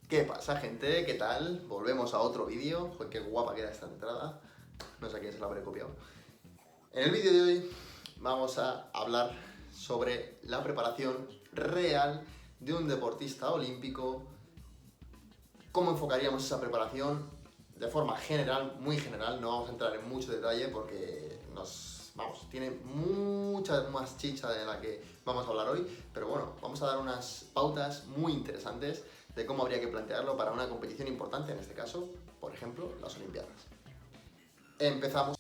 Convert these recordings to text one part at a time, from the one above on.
¿Qué pasa, gente? ¿Qué tal? Volvemos a otro vídeo. Joder, qué guapa queda esta entrada. No sé a quién se la habré copiado. En el vídeo de hoy vamos a hablar sobre la preparación real de un deportista olímpico. ¿Cómo enfocaríamos esa preparación? De forma general, muy general. No vamos a entrar en mucho detalle porque tiene mucha más chicha de la que vamos a hablar hoy. Pero bueno, vamos a dar unas pautas muy interesantes de cómo habría que plantearlo para una competición importante, en este caso, por ejemplo, las Olimpiadas. Empezamos.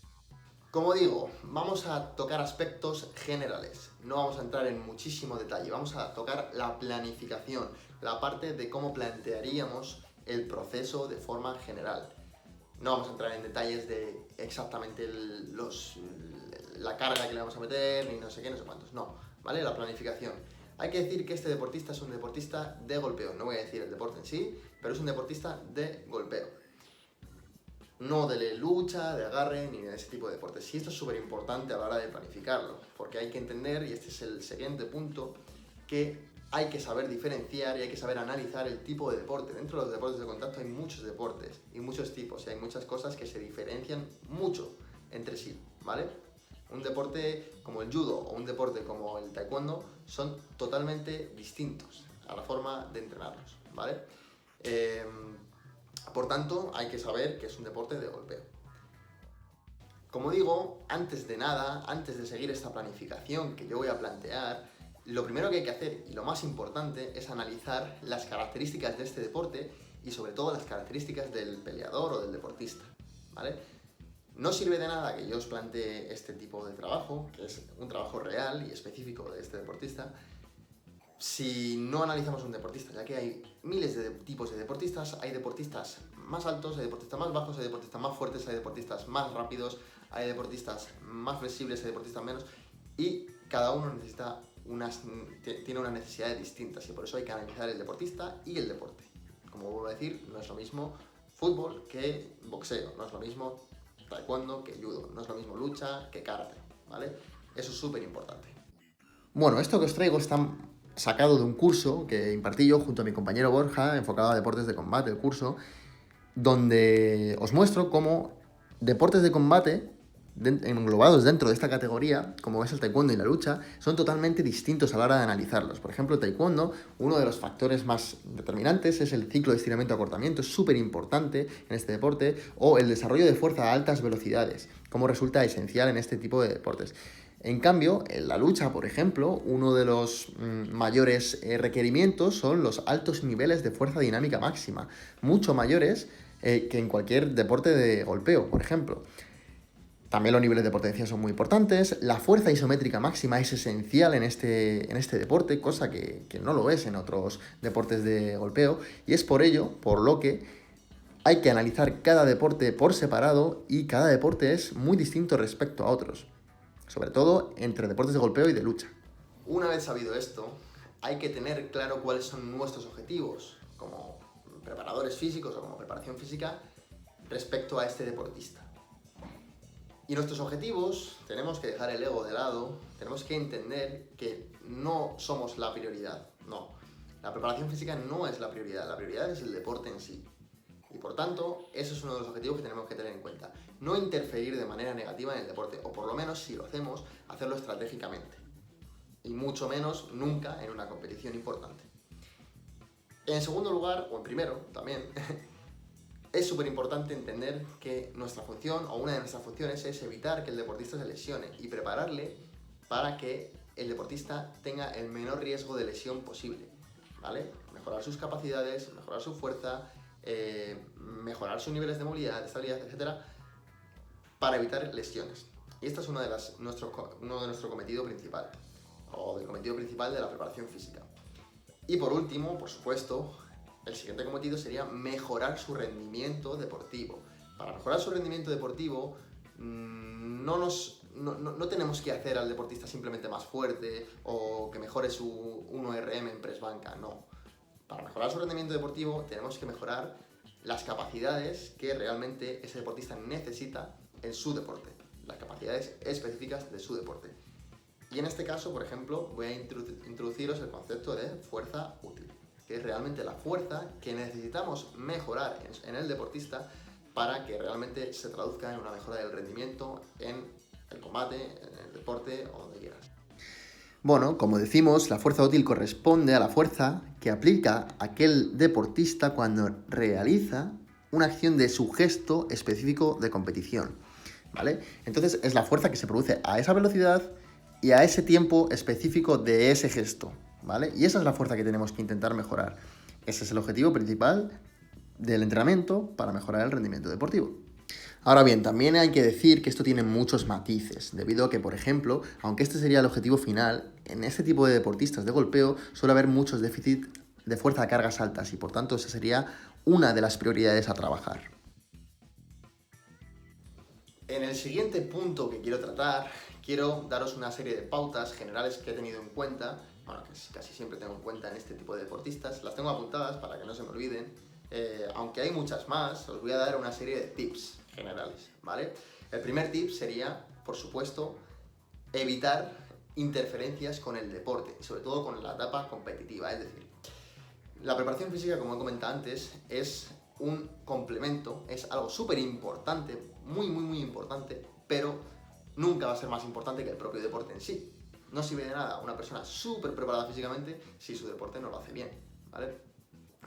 Como digo, vamos a tocar aspectos generales, no vamos a entrar en muchísimo detalle, vamos a tocar la planificación, la parte de cómo plantearíamos el proceso de forma general. No vamos a entrar en detalles de exactamente la carga que le vamos a meter, ni no sé qué, no sé cuántos, no, ¿vale? La planificación. Hay que decir que este deportista es un deportista de golpeo, no voy a decir el deporte en sí, pero es un deportista de golpeo. No de lucha, de agarre, ni de ese tipo de deportes. Y esto es súper importante a la hora de planificarlo, porque hay que entender, y este es el siguiente punto, que hay que saber diferenciar y hay que saber analizar el tipo de deporte. Dentro de los deportes de contacto hay muchos deportes y muchos tipos, y hay muchas cosas que se diferencian mucho entre sí, ¿vale? Un deporte como el judo o un deporte como el taekwondo son totalmente distintos a la forma de entrenarlos, ¿vale? Por tanto, hay que saber que es un deporte de golpeo. Como digo, antes de nada, antes de seguir esta planificación que yo voy a plantear, lo primero que hay que hacer, y lo más importante, es analizar las características de este deporte y sobre todo las características del peleador o del deportista, ¿vale? No sirve de nada que yo os plantee este tipo de trabajo, que es un trabajo real y específico de este deportista, si no analizamos un deportista, ya que hay miles de tipos de deportistas, hay deportistas más altos, hay deportistas más bajos, hay deportistas más fuertes, hay deportistas más rápidos, hay deportistas más flexibles, hay deportistas menos, y cada uno tiene unas necesidades distintas, y por eso hay que analizar el deportista y el deporte. Como vuelvo a decir, no es lo mismo fútbol que boxeo, no es lo mismo taekwondo que judo, no es lo mismo lucha que karate, ¿vale? Eso es súper importante. Bueno, esto que os traigo está sacado de un curso que impartí yo junto a mi compañero Borja, enfocado a deportes de combate, el curso, donde os muestro cómo deportes de combate englobados dentro de esta categoría, como es el taekwondo y la lucha, son totalmente distintos a la hora de analizarlos. Por ejemplo, el taekwondo, uno de los factores más determinantes es el ciclo de estiramiento-acortamiento, es súper importante en este deporte, o el desarrollo de fuerza a altas velocidades, como resulta esencial en este tipo de deportes. En cambio, en la lucha, por ejemplo, uno de los mayores requerimientos son los altos niveles de fuerza dinámica máxima, mucho mayores que en cualquier deporte de golpeo, por ejemplo. También los niveles de potencia son muy importantes, la fuerza isométrica máxima es esencial en este deporte, cosa que no lo es en otros deportes de golpeo, y es por ello, por lo que hay que analizar cada deporte por separado y cada deporte es muy distinto respecto a otros, sobre todo entre deportes de golpeo y de lucha. Una vez sabido esto, hay que tener claro cuáles son nuestros objetivos como preparadores físicos o como preparación física respecto a este deportista. Y nuestros objetivos, tenemos que dejar el ego de lado, tenemos que entender que no somos la prioridad, no. La preparación física no es la prioridad es el deporte en sí. Y por tanto, eso es uno de los objetivos que tenemos que tener en cuenta. No interferir de manera negativa en el deporte, o por lo menos si lo hacemos, hacerlo estratégicamente. Y mucho menos nunca en una competición importante. En segundo lugar, o en primero también, es súper importante entender que nuestra función, o una de nuestras funciones, es evitar que el deportista se lesione y prepararle para que el deportista tenga el menor riesgo de lesión posible, ¿vale? Mejorar sus capacidades, mejorar su fuerza, mejorar sus niveles de movilidad, de estabilidad, etcétera, para evitar lesiones. Y este es uno de nuestro cometido principal, o del cometido principal de la preparación física. Y por último, por supuesto, el siguiente cometido sería mejorar su rendimiento deportivo. Para mejorar su rendimiento deportivo, no tenemos que hacer al deportista simplemente más fuerte o que mejore su 1RM en press banca, no. Para mejorar su rendimiento deportivo tenemos que mejorar las capacidades que realmente ese deportista necesita en su deporte, las capacidades específicas de su deporte. Y en este caso, por ejemplo, voy a introduciros el concepto de fuerza útil. que es realmente la fuerza que necesitamos mejorar en el deportista para que realmente se traduzca en una mejora del rendimiento en el combate, en el deporte o donde quieras. Bueno, como decimos, la fuerza útil corresponde a la fuerza que aplica aquel deportista cuando realiza una acción de su gesto específico de competición, ¿vale? Entonces es la fuerza que se produce a esa velocidad y a ese tiempo específico de ese gesto, ¿vale? Y esa es la fuerza que tenemos que intentar mejorar. Ese es el objetivo principal del entrenamiento para mejorar el rendimiento deportivo. Ahora bien, también hay que decir que esto tiene muchos matices, debido a que, por ejemplo, aunque este sería el objetivo final, en este tipo de deportistas de golpeo suele haber muchos déficits de fuerza a cargas altas y por tanto esa sería una de las prioridades a trabajar. En el siguiente punto que quiero tratar, quiero daros una serie de pautas generales que he tenido en cuenta, bueno, que casi siempre tengo en cuenta en este tipo de deportistas, las tengo apuntadas para que no se me olviden, aunque hay muchas más, os voy a dar una serie de tips generales, ¿vale? El primer tip sería, por supuesto, evitar interferencias con el deporte, sobre todo con la etapa competitiva, es decir, la preparación física, como he comentado antes, es un complemento, es algo súper importante, muy importante, pero nunca va a ser más importante que el propio deporte en sí. No sirve de nada una persona súper preparada físicamente si su deporte no lo hace bien, ¿vale?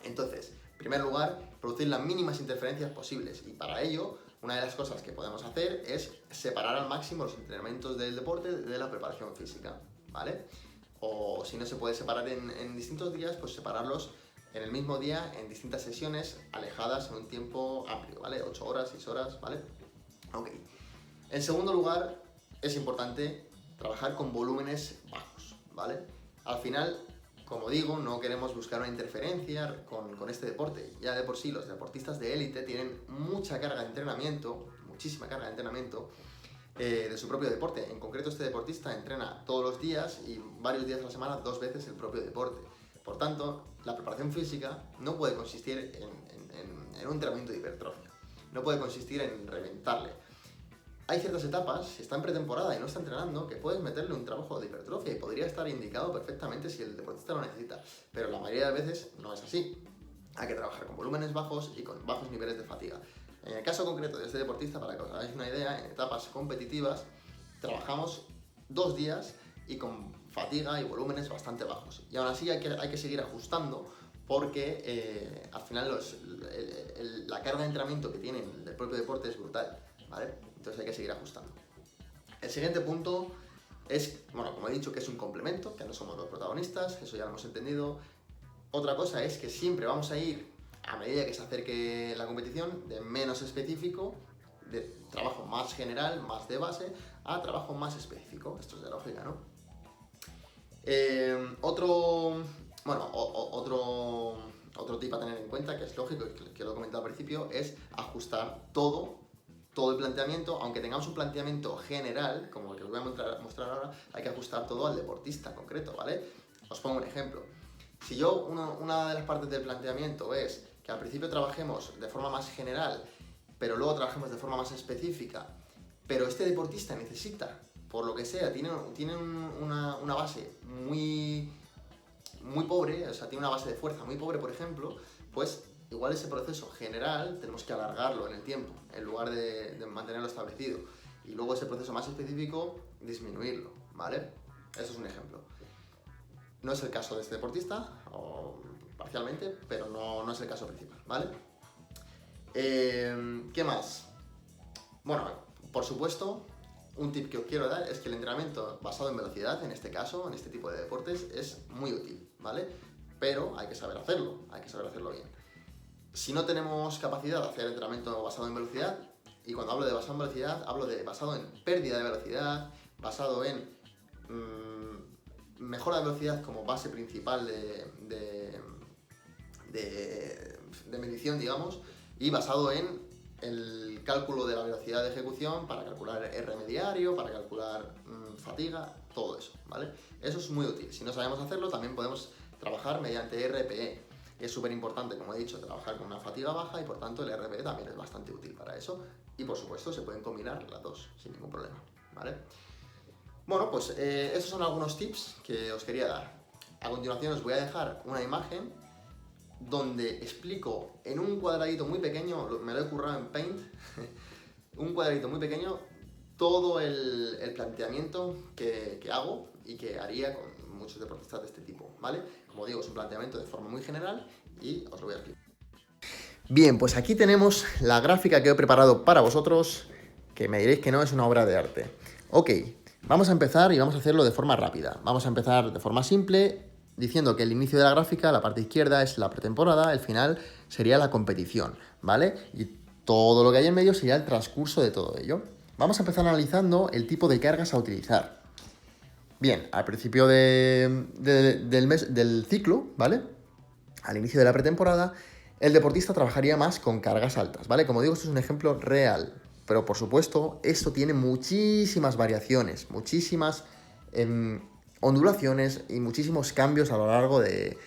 Entonces, en primer lugar, producir las mínimas interferencias posibles y para ello, una de las cosas que podemos hacer es separar al máximo los entrenamientos del deporte de la preparación física, ¿vale? O si no se puede separar en distintos días, pues separarlos en el mismo día en distintas sesiones alejadas en un tiempo amplio, ¿vale? 8 horas, 6 horas, ¿vale? Ok. En segundo lugar, es importante trabajar con volúmenes bajos, ¿vale? Al final, como digo, no queremos buscar una interferencia con este deporte. Ya de por sí los deportistas de élite tienen mucha carga de entrenamiento, muchísima carga de entrenamiento de su propio deporte. En concreto este deportista entrena todos los días y varios días a la semana, 2 veces el propio deporte. Por tanto, la preparación física no puede consistir en un entrenamiento de hipertrofia, no puede consistir en reventarle. Hay ciertas etapas, si está en pretemporada y no está entrenando, que puedes meterle un trabajo de hipertrofia y podría estar indicado perfectamente si el deportista lo necesita, pero la mayoría de veces no es así. Hay que trabajar con volúmenes bajos y con bajos niveles de fatiga. En el caso concreto de este deportista, para que os hagáis una idea, en etapas competitivas trabajamos 2 días y con fatiga y volúmenes bastante bajos. Y aún así hay que seguir ajustando porque al final la carga de entrenamiento que tienen del propio deporte es brutal, ¿vale? Entonces hay que seguir ajustando. El siguiente punto es, bueno, como he dicho, que es un complemento, que no somos los protagonistas, eso ya lo hemos entendido. Otra cosa es que siempre vamos a ir, a medida que se acerque la competición, de menos específico, de trabajo más general, más de base, a trabajo más específico. Esto es de lógica, ¿no? Otro tip a tener en cuenta, que es lógico, que lo he comentado al principio, es ajustar todo el planteamiento. Aunque tengamos un planteamiento general, como el que os voy a mostrar ahora, hay que ajustar todo al deportista concreto, ¿vale? Os pongo un ejemplo. Si yo, una de las partes del planteamiento es que al principio trabajemos de forma más general, pero luego trabajemos de forma más específica, pero este deportista necesita, por lo que sea, tiene una base muy pobre, o sea, tiene una base de fuerza muy pobre, por ejemplo, pues igual ese proceso general tenemos que alargarlo en el tiempo, en lugar de mantenerlo establecido. Y luego ese proceso más específico, disminuirlo, ¿vale? Eso es un ejemplo. No es el caso de este deportista, o parcialmente, pero no es el caso principal, ¿vale? ¿Qué más? Bueno, por supuesto, un tip que os quiero dar es que el entrenamiento basado en velocidad, en este caso, en este tipo de deportes, es muy útil, ¿vale? Pero hay que saber hacerlo bien. Si no tenemos capacidad de hacer entrenamiento basado en velocidad, y cuando hablo de basado en velocidad, hablo de basado en pérdida de velocidad, basado en mejora de velocidad como base principal de medición, digamos, y basado en el cálculo de la velocidad de ejecución para calcular R diario, para calcular fatiga, todo eso, ¿vale? Eso es muy útil. Si no sabemos hacerlo, también podemos trabajar mediante RPE. Es súper importante, como he dicho, trabajar con una fatiga baja y por tanto el RPE también es bastante útil para eso. Y por supuesto se pueden combinar las dos sin ningún problema, ¿vale? Bueno, pues esos son algunos tips que os quería dar. A continuación os voy a dejar una imagen donde explico en un cuadradito muy pequeño, me lo he currado en Paint, un cuadradito muy pequeño, todo el planteamiento que hago y que haría con muchos deportistas de este tipo, ¿vale? Como digo, es un planteamiento de forma muy general y os lo voy a explicar. Bien, pues aquí tenemos la gráfica que he preparado para vosotros, que me diréis que no es una obra de arte. Ok, vamos a empezar y vamos a hacerlo de forma rápida. Vamos a empezar de forma simple, diciendo que el inicio de la gráfica, la parte izquierda, es la pretemporada, el final sería la competición, ¿vale? Y todo lo que hay en medio sería el transcurso de todo ello. Vamos a empezar analizando el tipo de cargas a utilizar. Bien, al principio del ciclo, ¿vale? Al inicio de la pretemporada, el deportista trabajaría más con cargas altas, ¿vale? Como digo, esto es un ejemplo real, pero por supuesto, esto tiene muchísimas variaciones, muchísimas ondulaciones y muchísimos cambios a lo largo de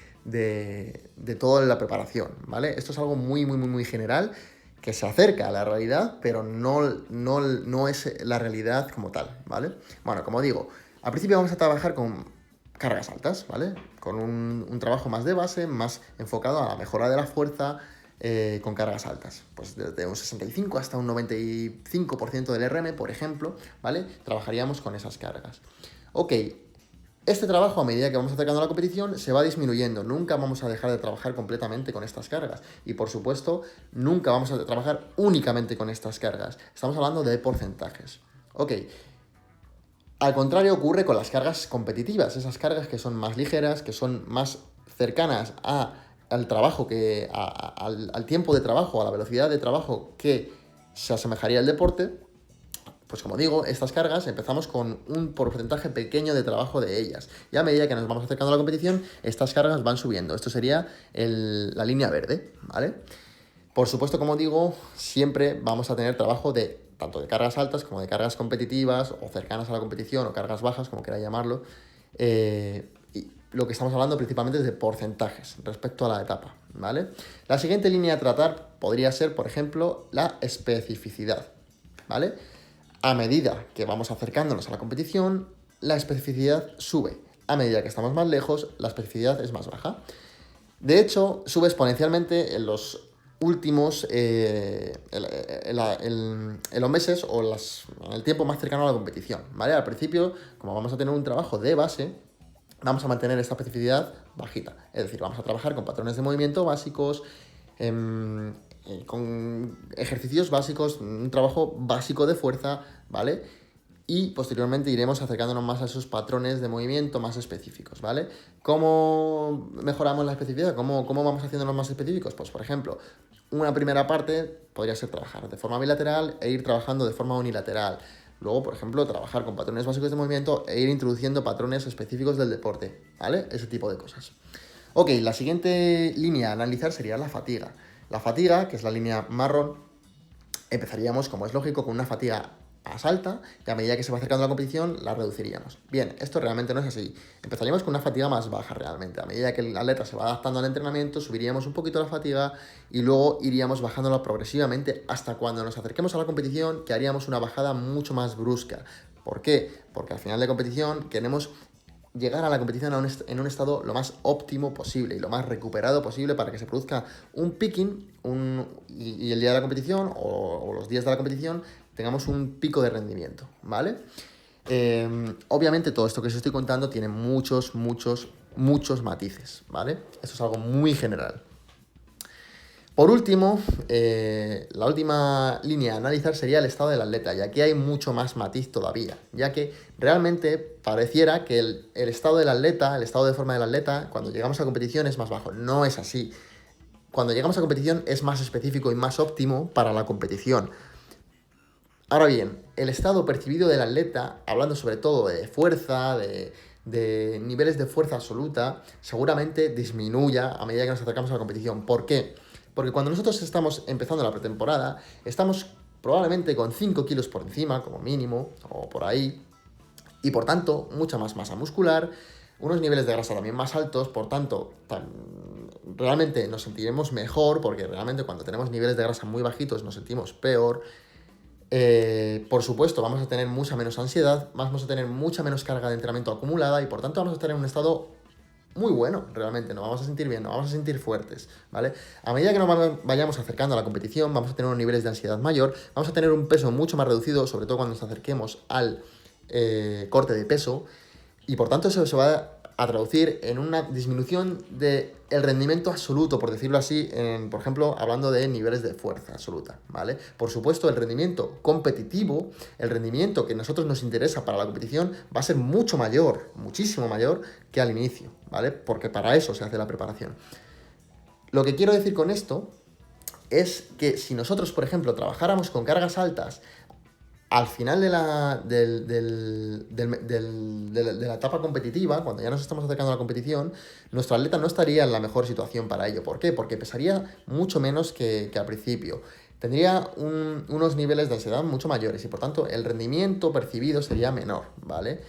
toda la preparación, ¿vale? Esto es algo muy general que se acerca a la realidad, pero no es la realidad como tal, ¿vale? Bueno, como digo, al principio vamos a trabajar con cargas altas, ¿vale? Con un trabajo más de base, más enfocado a la mejora de la fuerza con cargas altas. Pues desde un 65 hasta un 95% del RM, por ejemplo, ¿vale? Trabajaríamos con esas cargas. Ok, este trabajo, a medida que vamos acercando a la competición, se va disminuyendo. Nunca vamos a dejar de trabajar completamente con estas cargas. Y, por supuesto, nunca vamos a trabajar únicamente con estas cargas. Estamos hablando de porcentajes. Ok. Al contrario ocurre con las cargas competitivas. Esas cargas que son más ligeras, que son más cercanas al trabajo, al tiempo de trabajo, a la velocidad de trabajo que se asemejaría al deporte. Pues como digo, estas cargas empezamos con un porcentaje pequeño de trabajo de ellas. Y a medida que nos vamos acercando a la competición, estas cargas van subiendo. Esto sería la línea verde, ¿vale? Por supuesto, como digo, siempre vamos a tener trabajo tanto de cargas altas como de cargas competitivas o cercanas a la competición o cargas bajas, como queráis llamarlo. Y lo que estamos hablando principalmente es de porcentajes respecto a la etapa, ¿vale? La siguiente línea a tratar podría ser, por ejemplo, la especificidad, ¿vale? A medida que vamos acercándonos a la competición, la especificidad sube. A medida que estamos más lejos, la especificidad es más baja. De hecho, sube exponencialmente en los últimos, en los meses o en el tiempo más cercano a la competición, ¿vale? Al principio, como vamos a tener un trabajo de base, vamos a mantener esta especificidad bajita. Es decir, vamos a trabajar con patrones de movimiento básicos, con ejercicios básicos, un trabajo básico de fuerza, ¿vale? Y posteriormente iremos acercándonos más a esos patrones de movimiento más específicos, ¿vale? ¿Cómo mejoramos la especificidad? ¿Cómo vamos haciéndonos más específicos? Pues, por ejemplo, una primera parte podría ser trabajar de forma bilateral e ir trabajando de forma unilateral. Luego, por ejemplo, trabajar con patrones básicos de movimiento e ir introduciendo patrones específicos del deporte, ¿vale? Ese tipo de cosas. Ok, la siguiente línea a analizar sería la fatiga. La fatiga, que es la línea marrón, empezaríamos, como es lógico, con una fatiga más alta y a medida que se va acercando la competición la reduciríamos. Bien, esto realmente no es así. Empezaríamos con una fatiga más baja realmente. A medida que el atleta se va adaptando al entrenamiento, subiríamos un poquito la fatiga y luego iríamos bajándola progresivamente hasta cuando nos acerquemos a la competición, que haríamos una bajada mucho más brusca. ¿Por qué? Porque al final de competición queremos llegar a la competición en un estado lo más óptimo posible y lo más recuperado posible para que se produzca un picking y el día de la competición o los días de la competición tengamos un pico de rendimiento, ¿vale? Obviamente todo esto que os estoy contando tiene muchos matices, ¿vale? Esto es algo muy general. Por último, la última línea a analizar sería el estado del atleta, y aquí hay mucho más matiz todavía, ya que realmente pareciera que el estado del atleta, el estado de forma del atleta, cuando llegamos a competición es más bajo. No es así. Cuando llegamos a competición es más específico y más óptimo para la competición. Ahora bien, el estado percibido del atleta, hablando sobre todo de fuerza, de niveles de fuerza absoluta, seguramente disminuya a medida que nos acercamos a la competición. ¿Por qué? Porque cuando nosotros estamos empezando la pretemporada, estamos probablemente con 5 kilos por encima, como mínimo, o por ahí, y por tanto, mucha más masa muscular, unos niveles de grasa también más altos, por tanto, realmente nos sentiremos mejor, porque realmente cuando tenemos niveles de grasa muy bajitos nos sentimos peor. Por supuesto, vamos a tener mucha menos ansiedad, vamos a tener mucha menos carga de entrenamiento acumulada y por tanto vamos a tener un estado muy bueno, realmente, nos vamos a sentir bien, nos vamos a sentir fuertes, ¿vale? A medida que nos vayamos acercando a la competición, vamos a tener unos niveles de ansiedad mayor, vamos a tener un peso mucho más reducido, sobre todo cuando nos acerquemos al corte de peso, y por tanto eso se va a traducir en una disminución del rendimiento absoluto, por decirlo así, por ejemplo, hablando de niveles de fuerza absoluta, ¿vale? Por supuesto, el rendimiento competitivo, el rendimiento que a nosotros nos interesa para la competición, va a ser mucho mayor, muchísimo mayor que al inicio, ¿vale? Porque para eso se hace la preparación. Lo que quiero decir con esto es que si nosotros, por ejemplo, trabajáramos con cargas altas al final de la etapa competitiva, cuando ya nos estamos acercando a la competición, nuestro atleta no estaría en la mejor situación para ello. ¿Por qué? Porque pesaría mucho menos que al principio. Tendría unos niveles de ansiedad mucho mayores y por tanto el rendimiento percibido sería menor, ¿vale?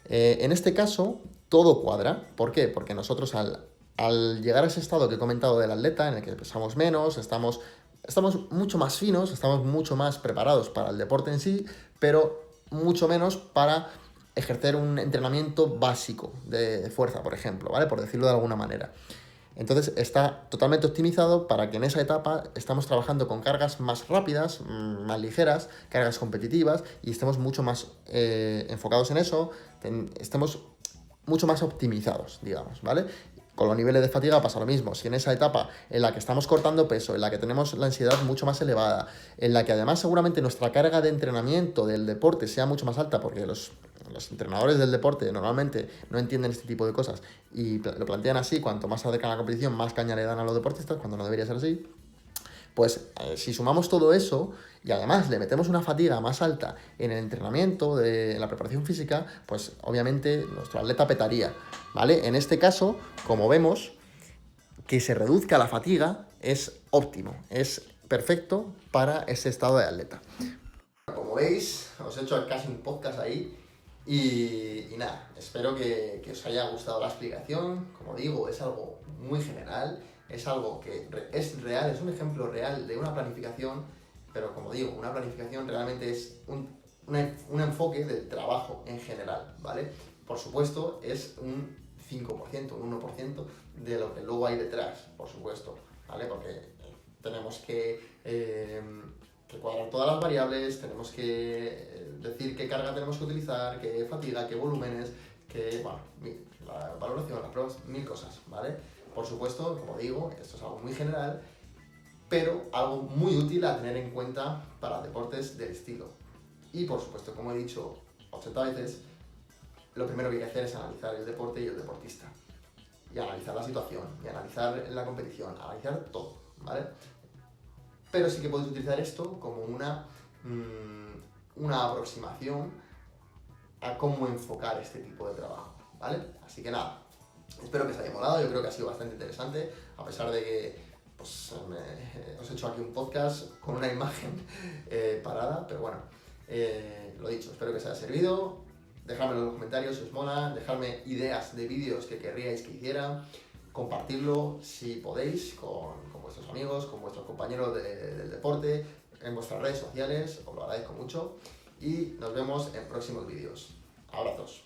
En este caso, todo cuadra. ¿Por qué? Porque nosotros al llegar a ese estado que he comentado del atleta, en el que pesamos menos, estamos mucho más finos, estamos mucho más preparados para el deporte en sí, pero mucho menos para ejercer un entrenamiento básico de fuerza, por ejemplo, ¿vale? Por decirlo de alguna manera. Entonces está totalmente optimizado para que en esa etapa estamos trabajando con cargas más rápidas, más ligeras, cargas competitivas, y estemos mucho más enfocados en eso, estemos mucho más optimizados, digamos, ¿vale? Con los niveles de fatiga pasa lo mismo. Si en esa etapa en la que estamos cortando peso, en la que tenemos la ansiedad mucho más elevada, en la que además seguramente nuestra carga de entrenamiento del deporte sea mucho más alta, porque los entrenadores del deporte normalmente no entienden este tipo de cosas y lo plantean así: cuanto más se acercan a la competición, más caña le dan a los deportistas, cuando no debería ser así. Pues si sumamos todo eso y además le metemos una fatiga más alta en el entrenamiento, en la preparación física, pues obviamente nuestro atleta petaría, ¿vale? En este caso, como vemos, que se reduzca la fatiga es óptimo, es perfecto para ese estado de atleta. Como veis, os he hecho casi un podcast ahí y nada, espero que os haya gustado la explicación. Como digo, es algo muy general, es algo que es real, es un ejemplo real de una planificación, pero como digo, una planificación realmente es un enfoque del trabajo en general, ¿vale? Por supuesto, es un 5%, un 1% de lo que luego hay detrás, por supuesto, ¿vale? Porque tenemos que cuadrar todas las variables, tenemos que decir qué carga tenemos que utilizar, qué fatiga, qué volúmenes, la valoración, las pruebas, 1000 cosas, ¿vale? Por supuesto, como digo, esto es algo muy general, pero algo muy útil a tener en cuenta para deportes del estilo. Y por supuesto, como he dicho 80 veces, lo primero que hay que hacer es analizar el deporte y el deportista. Y analizar la situación, y analizar la competición, analizar todo, ¿vale? Pero sí que podéis utilizar esto como una aproximación a cómo enfocar este tipo de trabajo, ¿vale? Así que nada, espero que os haya molado, yo creo que ha sido bastante interesante, a pesar de que os he hecho aquí un podcast con una imagen parada, pero bueno, lo dicho, espero que os haya servido. Dejadme en los comentarios si os mola, dejadme ideas de vídeos que querríais que hiciera, compartirlo si podéis con vuestros amigos, con vuestros compañeros del deporte, en vuestras redes sociales, os lo agradezco mucho y nos vemos en próximos vídeos. Abrazos.